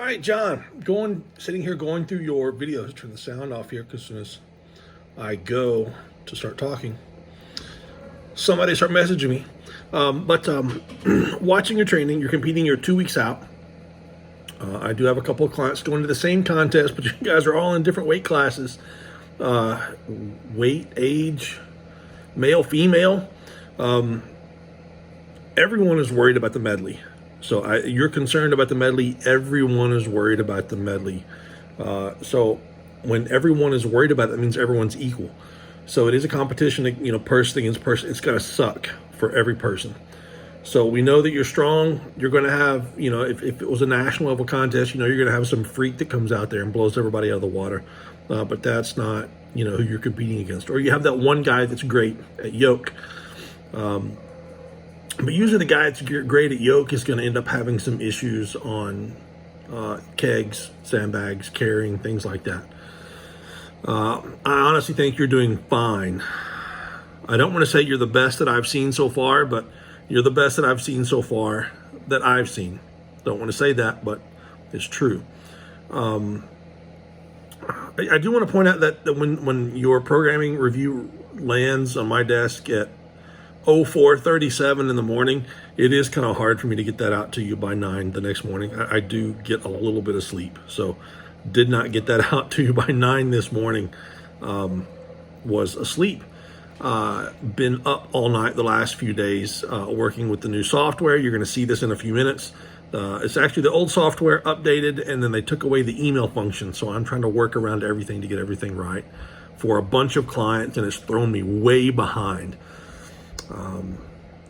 All right, John, sitting here going through your videos. Turn the sound off here because as soon as I go to start talking, somebody start messaging me. Watching your training, you're competing, you're 2 weeks out. I do have a couple of clients going to the same contest, but you guys are all in different weight classes. Weight, age, male, female. Everyone is worried about the medley. So you're concerned about the medley. Everyone is worried about the medley. So when everyone is worried about it, that means everyone's equal. So it is a competition, person against person. It's going to suck for every person. So we know that you're strong. You're going to have, if it was a national level contest, you're going to have some freak that comes out there and blows everybody out of the water. But that's not, who you're competing against. Or you have that one guy that's great at yoke. But usually the guy that's great at yoke is going to end up having some issues on kegs, sandbags, carrying, things like that. I honestly think you're doing fine. I don't want to say you're the best that I've seen so far, but you're the best that I've seen so far that I've seen. Don't want to say that, but it's true. I do want to point out that when your programming review lands on my desk at 04:37 in the morning, it is kind of hard for me to get that out to you by 9 the next morning. I do get a little bit of sleep, so did not get that out to you by 9 this morning. Was asleep. Been up all night the last few days working with the new software. You're going to see this in a few minutes. It's actually the old software updated, and then they took away the email function. So I'm trying to work around everything to get everything right for a bunch of clients, and it's thrown me way behind.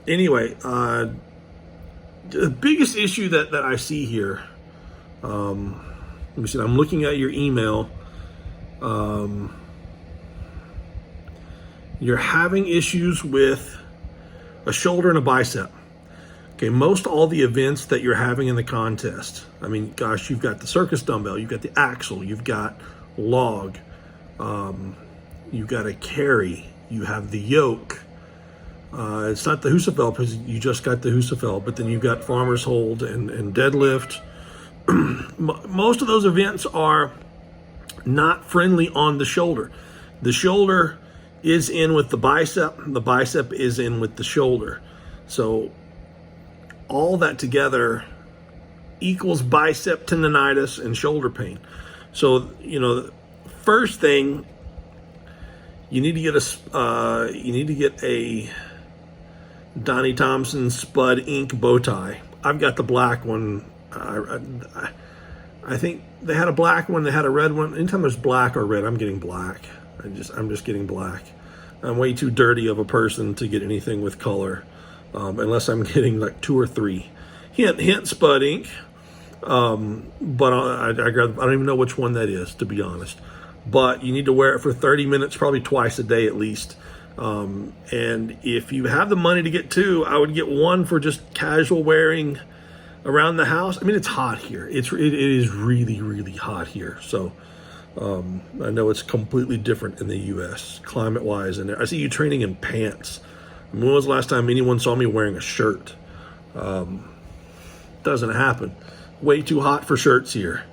Anyway, the biggest issue that I see here, let me see, I'm looking at your email. You're having issues with a shoulder and a bicep. Okay, most all the events that you're having in the contest, I mean, gosh, you've got the circus dumbbell, you've got the axle, you've got log, you've got a carry, you have the yoke. It's not the Husafel because you just got the Husafel, but then you've got farmer's hold and deadlift. Most of those events are not friendly on the shoulder. The shoulder is in with the bicep is in with the shoulder. So all that together equals bicep tendonitis and shoulder pain. So, first thing, you need to get a Donnie Thompson Spud ink bow tie. I've got the black one. I think they had a black one. They had a red one. Anytime there's black or red, I'm getting black. I'm just getting black. I'm way too dirty of a person to get anything with color, unless I'm getting like 2 or 3. Hint Spud ink. But I don't even know which one that is, to be honest. But you need to wear it for 30 minutes, probably twice a day at least. And if you have the money to get 2, I would get 1 for just casual wearing around the house. I mean, it's hot here. It is really, really hot here. So I know it's completely different in the U.S. climate-wise. And I see you training in pants. When was the last time anyone saw me wearing a shirt? Doesn't happen. Way too hot for shirts here.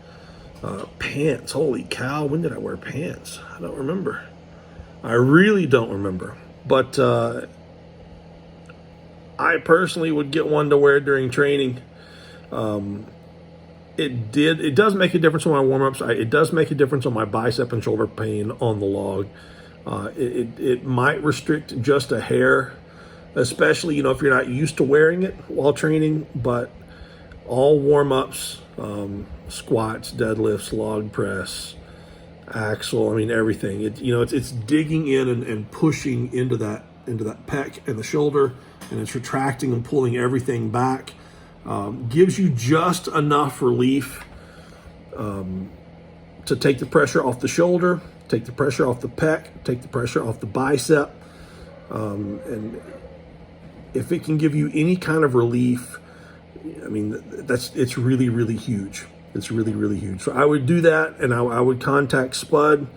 Pants, holy cow, when did I wear pants? I don't remember. I really don't remember. But I personally would get one to wear during training. It does make a difference on my warm-ups. It does make a difference on my bicep and shoulder pain on the log. It might restrict just a hair, especially, if you're not used to wearing it while training, but all warm-ups, squats, deadlifts, log press, axle, I mean, everything. It's digging in and pushing into that pec and the shoulder, and it's retracting and pulling everything back. Gives you just enough relief to take the pressure off the shoulder, take the pressure off the pec, take the pressure off the bicep. And if it can give you any kind of relief, I mean, it's really, really huge. It's really, really huge. So I would do that, and I would contact Spud.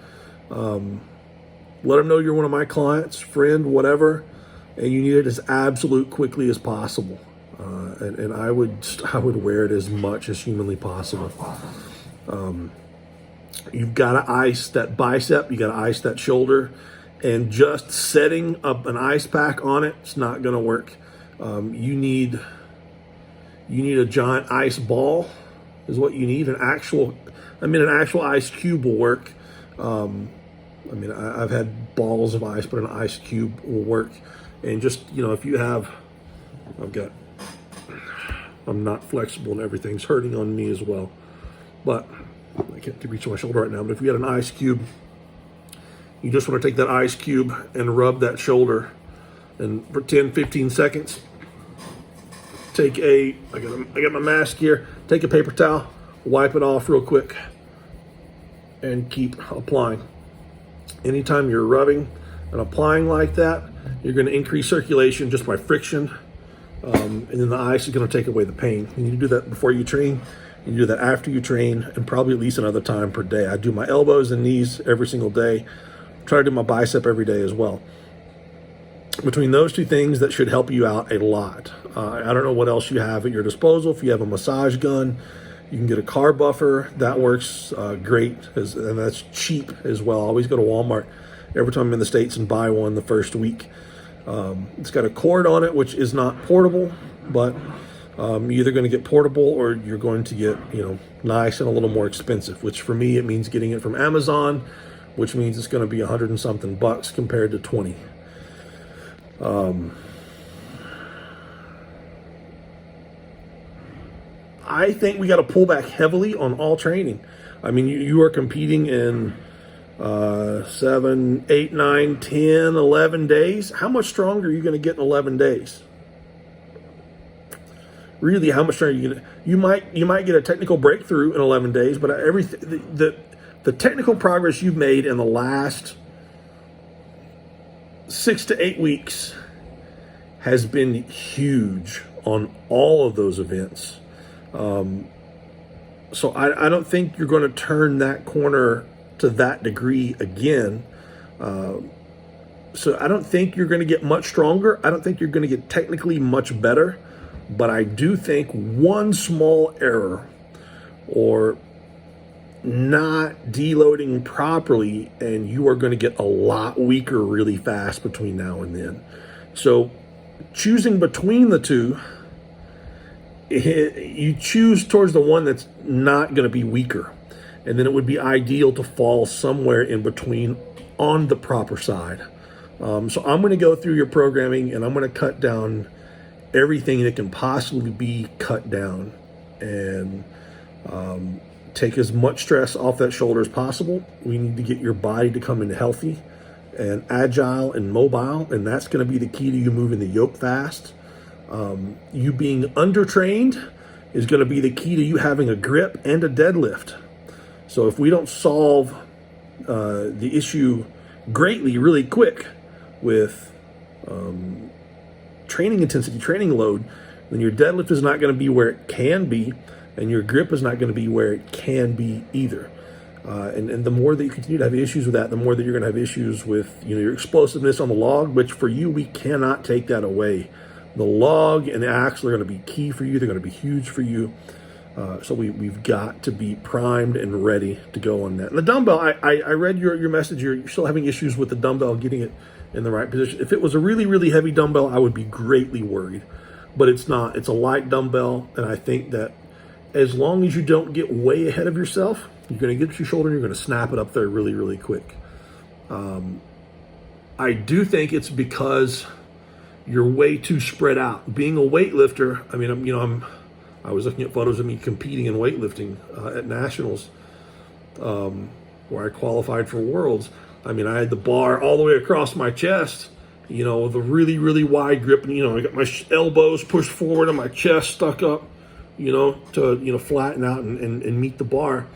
Let them know you're one of my clients, friend, whatever, and you need it as absolute quickly as possible. and I would wear it as much as humanly possible. You've got to ice that bicep, you got to ice that shoulder, and just setting up an ice pack on it's not going to work. You need a giant ice ball is what you need. An actual ice cube will work. I've had balls of ice, but an ice cube will work. And just, if you have, I'm not flexible and everything's hurting on me as well. But I can't reach my shoulder right now. But if you got an ice cube, you just want to take that ice cube and rub that shoulder. And for 10, 15 seconds, I got my mask here, take a paper towel, wipe it off real quick, and keep applying. Anytime you're rubbing and applying like that, you're going to increase circulation just by friction, and then the ice is going to take away the pain. You need to do that before you train. You do that after you train, and probably at least another time per day. I do my elbows and knees every single day. Try to do my bicep every day as well. Between those two things, that should help you out a lot. I don't know what else you have at your disposal. If you have a massage gun, you can get a car buffer. That works great, and that's cheap as well. I always go to Walmart every time I'm in the States and buy one the first week. It's got a cord on it, which is not portable, but you're either going to get portable or you're going to get, nice and a little more expensive, which for me, it means getting it from Amazon, which means it's going to be $100 and something bucks compared to 20. I think we got to pull back heavily on all training. I mean, you are competing in 7, 8, 9, 10, 11 days. How much stronger are you going to get in 11 days? Really, how much stronger are you going to? You might get a technical breakthrough in 11 days, but the technical progress you've made in the last 6 to 8 weeks has been huge on all of those events. So I don't think you're going to turn that corner to that degree again. So I don't think you're going to get much stronger. I don't think you're going to get technically much better. But I do think one small error or not deloading properly, and you are going to get a lot weaker really fast between now and then. So choosing between the two, you choose towards the one that's not going to be weaker. And then it would be ideal to fall somewhere in between on the proper side. So I'm going to go through your programming, and I'm going to cut down everything that can possibly be cut down, and take as much stress off that shoulder as possible. We need to get your body to come in healthy and agile and mobile, and that's going to be the key to you moving the yoke fast. You being undertrained is going to be the key to you having a grip and a deadlift. So if we don't solve the issue greatly really quick with training intensity, training load, then your deadlift is not going to be where it can be, and your grip is not going to be where it can be either. And the more that you continue to have issues with that, the more that you're going to have issues with your explosiveness on the log, which for you, we cannot take that away. The log and the axle are going to be key for you. They're going to be huge for you. So we've got to be primed and ready to go on that. And the dumbbell, I read your message. You're still having issues with the dumbbell, getting it in the right position. If it was a really, really heavy dumbbell, I would be greatly worried. But it's not. It's a light dumbbell, and I think that as long as you don't get way ahead of yourself, you're going to get your shoulder and you're going to snap it up there really, really quick. I do think it's because you're way too spread out. Being a weightlifter, I mean, I was looking at photos of me competing in weightlifting at nationals, where I qualified for worlds. I mean, I had the bar all the way across my chest, with a really, really wide grip, and I got my elbows pushed forward and my chest stuck up, to flatten out and meet the bar.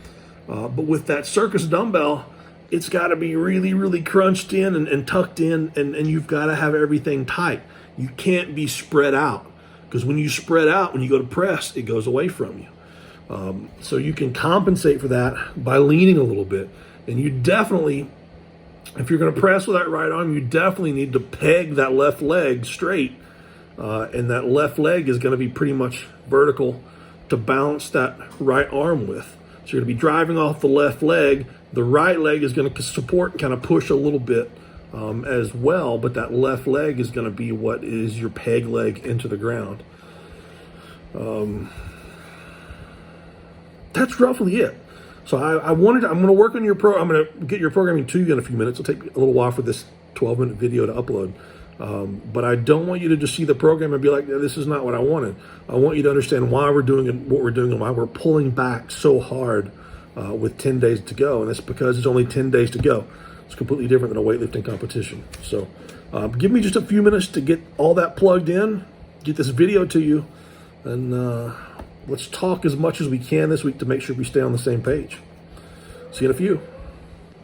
But with that circus dumbbell, it's got to be really, really crunched in and tucked in, and you've got to have everything tight. You can't be spread out, because when you spread out, when you go to press, it goes away from you. So you can compensate for that by leaning a little bit. And you definitely, if you're going to press with that right arm, you definitely need to peg that left leg straight and that left leg is going to be pretty much vertical to balance that right arm with. So you're going to be driving off the left leg. The right leg is going to support and kind of push a little bit as well, but that left leg is going to be what is your peg leg into the ground. That's roughly it. So I'm going to work on your I'm going to get your programming to you in a few minutes. It'll take a little while for this 12-minute video to upload. But I don't want you to just see the program and be like, this is not what I wanted. I want you to understand why we're doing it, what we're doing, and why we're pulling back so hard with 10 days to go. And it's because it's only 10 days to go. It's completely different than a weightlifting competition. So give me just a few minutes to get all that plugged in, get this video to you, and let's talk as much as we can this week to make sure we stay on the same page. See you in a few.